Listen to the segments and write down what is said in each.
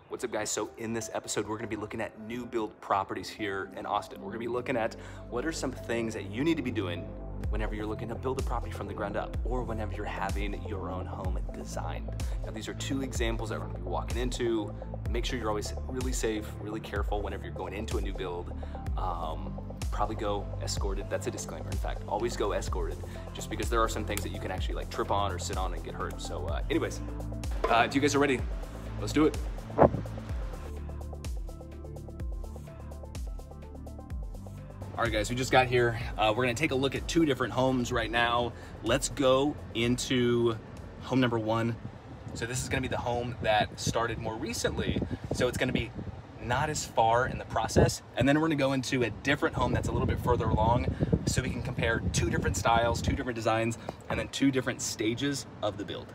What's up, guys? So in this episode, we're gonna be looking at new build properties here in Austin. We're gonna be looking at what are some things that you need to be doing whenever you're looking to build a property from the ground up, or whenever you're having your own home designed. Now, these are two examples that we're gonna be walking into. Make sure you're always really safe, really careful whenever you're going into a new build. Probably go escorted. That's a disclaimer, in fact. Always go escorted, just because there are some things that you can actually like trip on or sit on and get hurt. So anyways, if you guys are ready, let's do it. All right, guys, we just got here. We're gonna take a look at two different homes right now. Let's go into home number one. So this is gonna be the home that started more recently. So it's gonna be not as far in the process. And then we're gonna go into a different home that's a little bit further along, so we can compare two different styles, two different designs, and then two different stages of the build.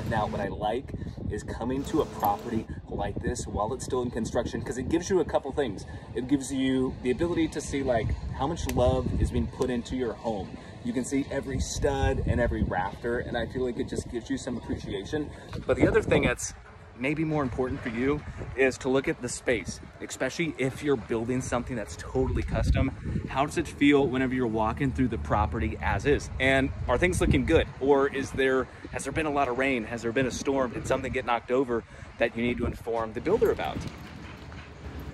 Now, what I like is coming to a property like this while it's still in construction, because it gives you a couple things. It gives you the ability to see like how much love is being put into your home. You can see every stud and every rafter, and I feel like it just gives you some appreciation. But the other thing that's maybe more important for you is to look at the space, especially if you're building something that's totally custom. How does it feel whenever you're walking through the property as is? And are things looking good? Or has there been a lot of rain? Has there been a storm? Did something get knocked over that you need to inform the builder about?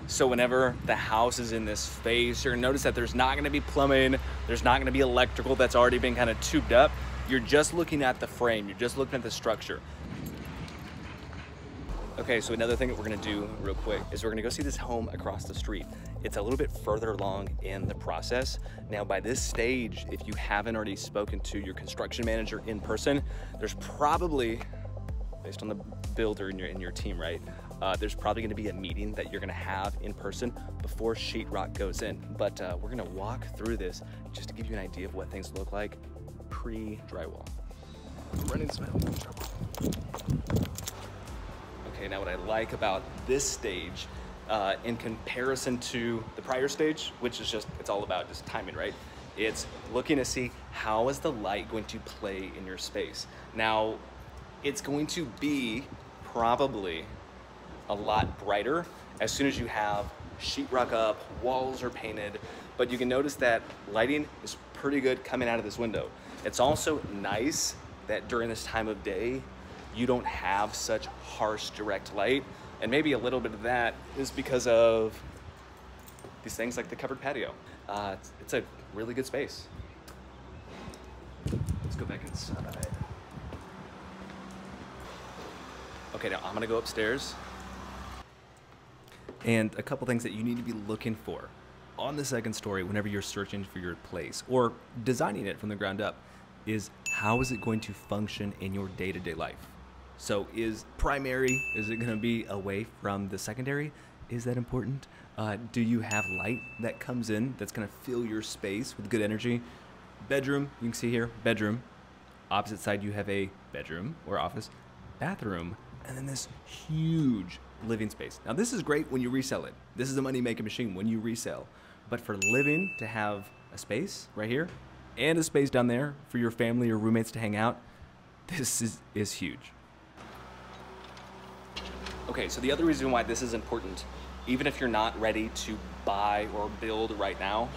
So whenever the house is in this phase, you're gonna notice that there's not gonna be plumbing, there's not gonna be electrical that's already been kind of tubed up. You're just looking at the frame, you're just looking at the structure. Okay, so another thing that we're gonna do real quick is we're gonna go see this home across the street. It's a little bit further along in the process. Now, by this stage, if you haven't already spoken to your construction manager in person, there's probably, based on the builder in your team, right? There's probably gonna be a meeting that you're gonna have in person before sheetrock goes in. But we're gonna walk through this just to give you an idea of what things look like pre-drywall. Running some drywall. Okay, now what I like about this stage, in comparison to the prior stage, which is just, it's all about just timing, right? It's looking to see how is the light going to play in your space. Now, it's going to be probably a lot brighter as soon as you have sheetrock up, walls are painted, but you can notice that lighting is pretty good coming out of this window. It's also nice that during this time of day, you don't have such harsh direct light, and maybe a little bit of that is because of these things like the covered patio. It's a really good space. Let's go back inside. Okay, now I'm gonna go upstairs. And a couple things that you need to be looking for on the second story whenever you're searching for your place or designing it from the ground up is how is it going to function in your day-to-day life? So is primary, is it gonna be away from the secondary? Is that important? Do you have light that comes in that's gonna fill your space with good energy? Bedroom, you can see here, bedroom. Opposite side, you have a bedroom or office, bathroom, and then this huge living space. Now this is great when you resell it. This is a money-making machine when you resell. But for living, to have a space right here and a space down there for your family or roommates to hang out, this is huge. Okay, so the other reason why this is important, even if you're not ready to buy or build right now,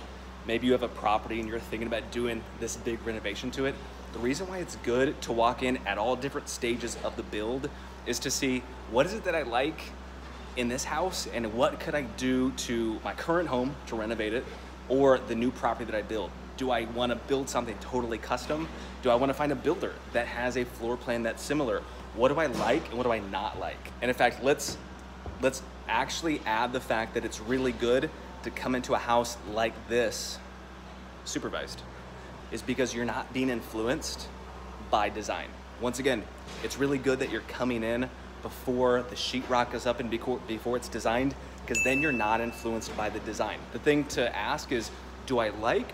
maybe you have a property and you're thinking about doing this big renovation to it, the reason why it's good to walk in at all different stages of the build is to see what is it that I like in this house and what could I do to my current home to renovate it or the new property that I build. Do I want to build something totally custom? Do I want to find a builder that has a floor plan that's similar? What do I like and what do I not like? And in fact, let's actually add the fact that it's really good to come into a house like this supervised, is because you're not being influenced by design. Once again, it's really good that you're coming in before the sheetrock is up and before it's designed, because then you're not influenced by the design. The thing to ask is, do I like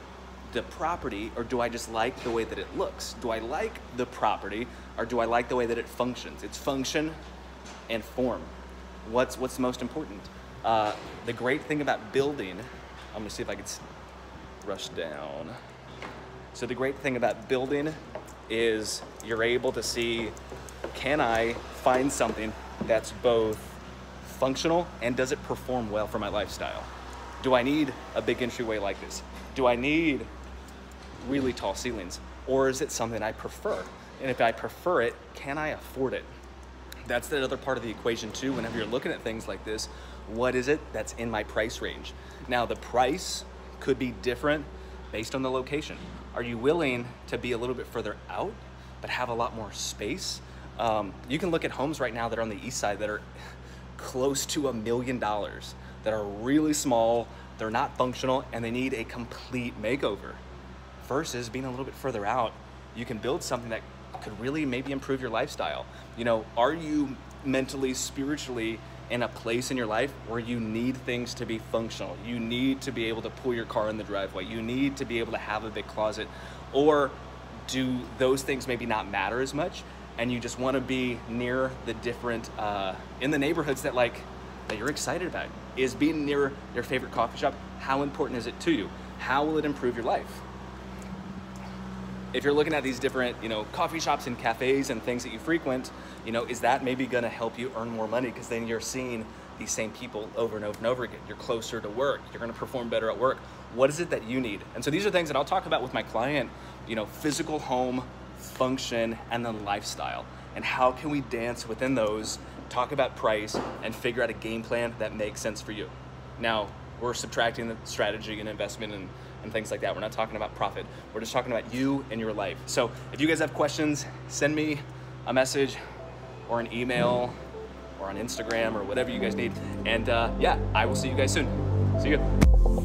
the property or do I just like the way that it looks? Do I like the property or do I like the way that it functions? It's function and form. What's the most important? The great thing about building, I'm gonna see if I can rush down. So the great thing about building is you're able to see, can I find something that's both functional and does it perform well for my lifestyle? Do I need a big entryway like this? Do I need really tall ceilings? Or is it something I prefer? And if I prefer it, can I afford it? That's the other part of the equation too. Whenever you're looking at things like this, what is it that's in my price range? Now the price could be different based on the location. Are you willing to be a little bit further out, but have a lot more space? You can look at homes right now that are on the east side that are close to $1 million, that are really small, they're not functional, and they need a complete makeover. Versus being a little bit further out, you can build something that could really maybe improve your lifestyle. You know, are you mentally, spiritually in a place in your life where you need things to be functional? You need to be able to pull your car in the driveway. You need to be able to have a big closet. Or do those things maybe not matter as much, and you just want to be near the different, in the neighborhoods that you're excited about? Is being near your favorite coffee shop, how important is it to you? How will it improve your life? If you're looking at these different, coffee shops and cafes and things that you frequent, is that maybe gonna help you earn more money? Because then you're seeing these same people over and over and over again. You're closer to work. You're gonna perform better at work. What is it that you need? And so these are things that I'll talk about with my client, physical home, function, and then lifestyle. And how can we dance within those, talk about price, and figure out a game plan that makes sense for you. Now, we're subtracting the strategy and investment and things like that. We're not talking about profit. We're just talking about you and your life. So if you guys have questions, send me a message or an email or on Instagram or whatever you guys need. And yeah, I will see you guys soon. See you.